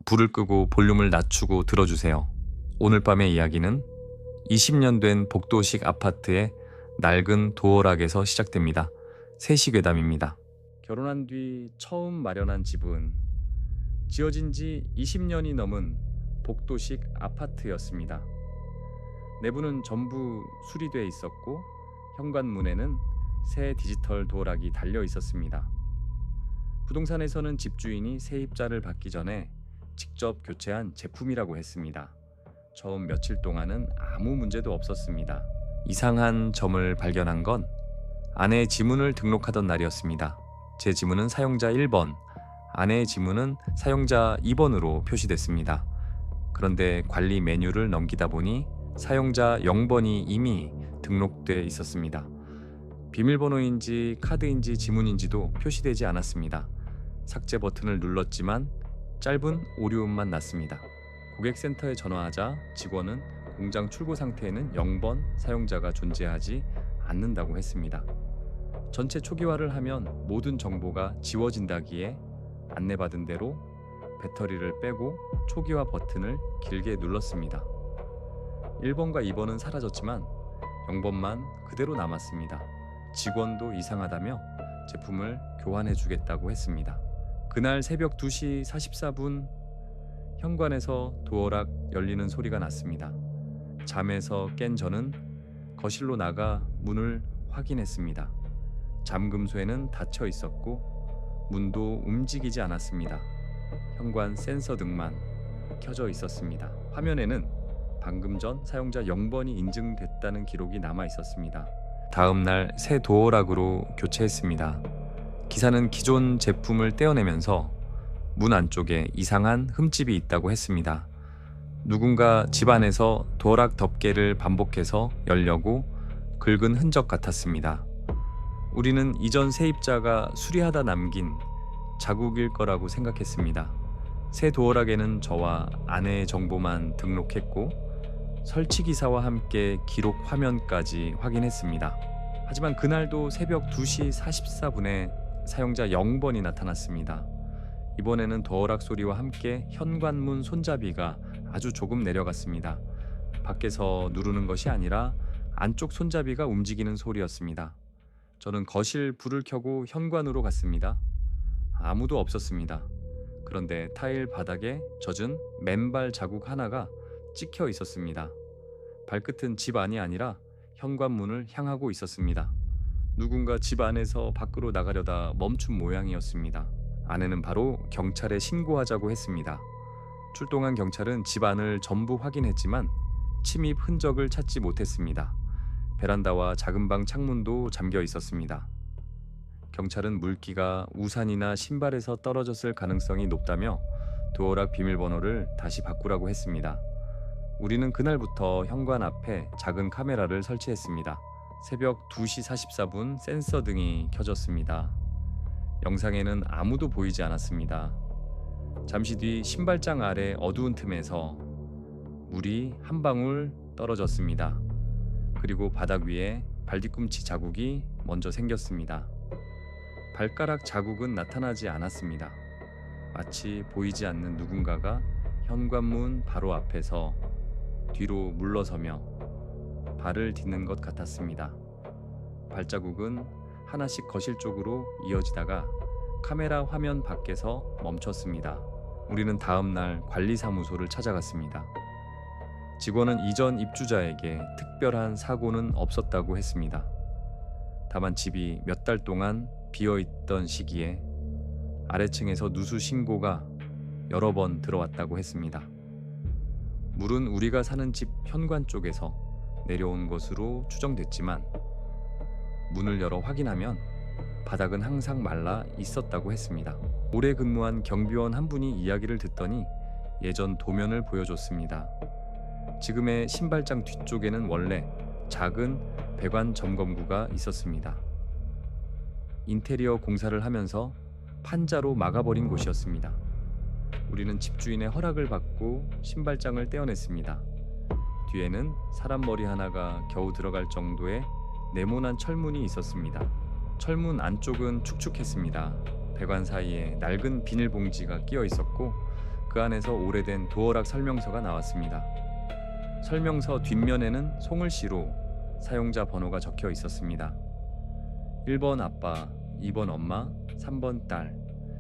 불을 끄고 볼륨을 낮추고 들어주세요. 오늘 밤의 이야기는 20년 된 복도식 아파트의 낡은 도어락에서 시작됩니다. 세시괴담입니다. 결혼한 뒤 처음 마련한 집은 지어진 지 20년이 넘은 복도식 아파트였습니다. 내부는 전부 수리돼 있었고 현관문에는 새 디지털 도어락이 달려 있었습니다. 부동산에서는 집주인이 세입자를 받기 전에 직접 교체한 제품이라고 했습니다. 처음 며칠 동안은 아무 문제도 없었습니다. 이상한 점을 발견한 건 아내의 지문을 등록하던 날이었습니다. 제 지문은 사용자 1번, 아내의 지문은 사용자 2번으로 표시됐습니다. 그런데 관리 메뉴를 넘기다 보니 사용자 0번이 이미 등록돼 있었습니다. 비밀번호인지 카드인지 지문인지도 표시되지 않았습니다. 삭제 버튼을 눌렀지만 짧은 오류음만 났습니다. 고객센터에 전화하자 직원은 공장 출고 상태에는 0번 사용자가 존재하지 않는다고 했습니다. 전체 초기화를 하면 모든 정보가 지워진다기에 안내받은 대로 배터리를 빼고 초기화 버튼을 길게 눌렀습니다. 1번과 2번은 사라졌지만 0번만 그대로 남았습니다. 직원도 이상하다며 제품을 교환해 주겠다고 했습니다. 그날 새벽 2시 44분 현관에서 도어락 열리는 소리가 났습니다. 잠에서 깬 저는 거실로 나가 문을 확인했습니다. 잠금쇠는 닫혀 있었고 문도 움직이지 않았습니다. 현관 센서 등만 켜져 있었습니다. 화면에는 방금 전 사용자 0번이 인증됐다는 기록이 남아 있었습니다. 다음 날 새 도어락으로 교체했습니다. 기사는 기존 제품을 떼어내면서 문 안쪽에 이상한 흠집이 있다고 했습니다. 누군가 집 안에서 도어락 덮개를 반복해서 열려고 긁은 흔적 같았습니다. 우리는 이전 세입자가 수리하다 남긴 자국일 거라고 생각했습니다. 새 도어락에는 저와 아내의 정보만 등록했고 설치 기사와 함께 기록 화면까지 확인했습니다. 하지만 그날도 새벽 2시 44분에 사용자 0번이 나타났습니다. 이번에는 도어락 소리와 함께 현관문 손잡이가 아주 조금 내려갔습니다. 밖에서 누르는 것이 아니라 안쪽 손잡이가 움직이는 소리였습니다. 저는 거실 불을 켜고 현관으로 갔습니다. 아무도 없었습니다. 그런데 타일 바닥에 젖은 맨발 자국 하나가 찍혀 있었습니다. 발끝은 집 안이 아니라 현관문을 향하고 있었습니다. 누군가 집 안에서 밖으로 나가려다 멈춘 모양이었습니다. 아내는 바로 경찰에 신고하자고 했습니다. 출동한 경찰은 집 안을 전부 확인했지만 침입 흔적을 찾지 못했습니다. 베란다와 작은 방 창문도 잠겨 있었습니다. 경찰은 물기가 우산이나 신발에서 떨어졌을 가능성이 높다며 도어락 비밀번호를 다시 바꾸라고 했습니다. 우리는 그날부터 현관 앞에 작은 카메라를 설치했습니다. 새벽 2시 44분 센서 등이 켜졌습니다. 영상에는 아무도 보이지 않았습니다. 잠시 뒤 신발장 아래 어두운 틈에서 물이 한 방울 떨어졌습니다. 그리고 바닥 위에 발뒤꿈치 자국이 먼저 생겼습니다. 발가락 자국은 나타나지 않았습니다. 마치 보이지 않는 누군가가 현관문 바로 앞에서 뒤로 물러서며 발을 딛는 것 같았습니다. 발자국은 하나씩 거실 쪽으로 이어지다가 카메라 화면 밖에서 멈췄습니다. 우리는 다음 날 관리사무소를 찾아갔습니다. 직원은 이전 입주자에게 특별한 사고는 없었다고 했습니다. 다만 집이 몇 달 동안 비어있던 시기에 아래층에서 누수 신고가 여러 번 들어왔다고 했습니다. 물은 우리가 사는 집 현관 쪽에서 내려온 것으로 추정됐지만 문을 열어 확인하면 바닥은 항상 말라 있었다고 했습니다. 오래 근무한 경비원 한 분이 이야기를 듣더니 예전 도면을 보여줬습니다. 지금의 신발장 뒤쪽에는 원래 작은 배관 점검구가 있었습니다. 인테리어 공사를 하면서 판자로 막아버린 곳이었습니다. 우리는 집주인의 허락을 받고 신발장을 떼어냈습니다. 뒤에는 사람 머리 하나가 겨우 들어갈 정도의 네모난 철문이 있었습니다. 철문 안쪽은 축축했습니다. 배관 사이에 낡은 비닐봉지가 끼어 있었고 그 그 안에서 오래된 도어락 설명서가 나왔습니다. 설명서 뒷면에는 송을시로 사용자 번호가 적혀 있었습니다. 1번 아빠, 2번 엄마, 3번 딸,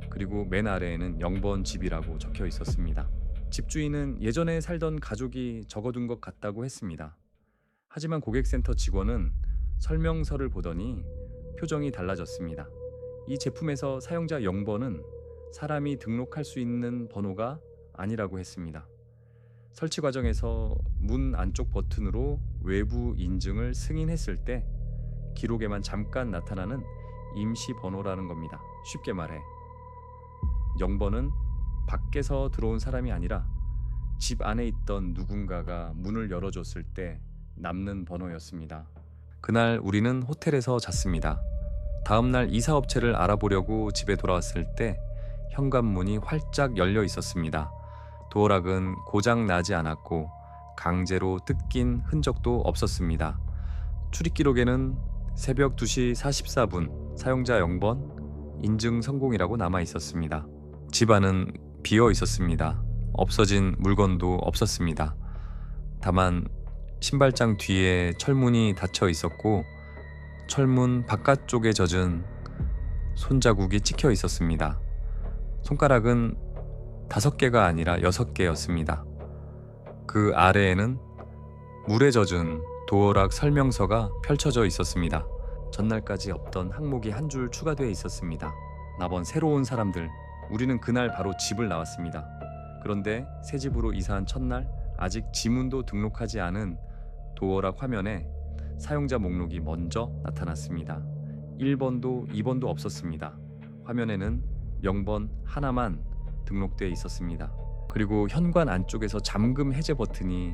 그리고 맨 아래에는 0번 집이라고 적혀 있었습니다. 집주인은 예전에 살던 가족이 적어둔 것 같다고 했습니다. 하지만 고객센터 직원은 설명서를 보더니 표정이 달라졌습니다. 이 제품에서 사용자 0번은 사람이 등록할 수 있는 번호가 아니라고 했습니다. 설치 과정에서 문 안쪽 버튼으로 외부 인증을 승인했을 때 기록에만 잠깐 나타나는 임시 번호라는 겁니다. 쉽게 말해 0번은 밖에서 들어온 사람이 아니라 집 안에 있던 누군가가 문을 열어줬을 때 남는 번호였습니다. 그날 우리는 호텔에서 잤습니다. 다음날 이사업체를 알아보려고 집에 돌아왔을 때 현관문이 활짝 열려 있었습니다. 도어락은 고장 나지 않았고 강제로 뜯긴 흔적도 없었습니다. 출입 기록에는 새벽 2시 44분 사용자 0번 인증 성공이라고 남아 있었습니다. 집 안은 비어 있었습니다. 없어진 물건도 없었습니다. 다만 신발장 뒤에 철문이 닫혀 있었고 철문 바깥쪽에 젖은 손자국이 찍혀 있었습니다. 손가락은 5개가 아니라 6개였습니다. 그 아래에는 물에 젖은 도어락 설명서가 펼쳐져 있었습니다. 전날까지 없던 항목이 한 줄 추가되어 있었습니다. 나번 새로운 사람들. 우리는 그날 바로 집을 나왔습니다. 그런데 새 집으로 이사한 첫날 아직 지문도 등록하지 않은 도어락 화면에 사용자 목록이 먼저 나타났습니다. 1번도 2번도 없었습니다. 화면에는 0번 하나만 등록되어 있었습니다. 그리고 현관 안쪽에서 잠금 해제 버튼이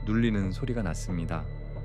눌리는 소리가 났습니다.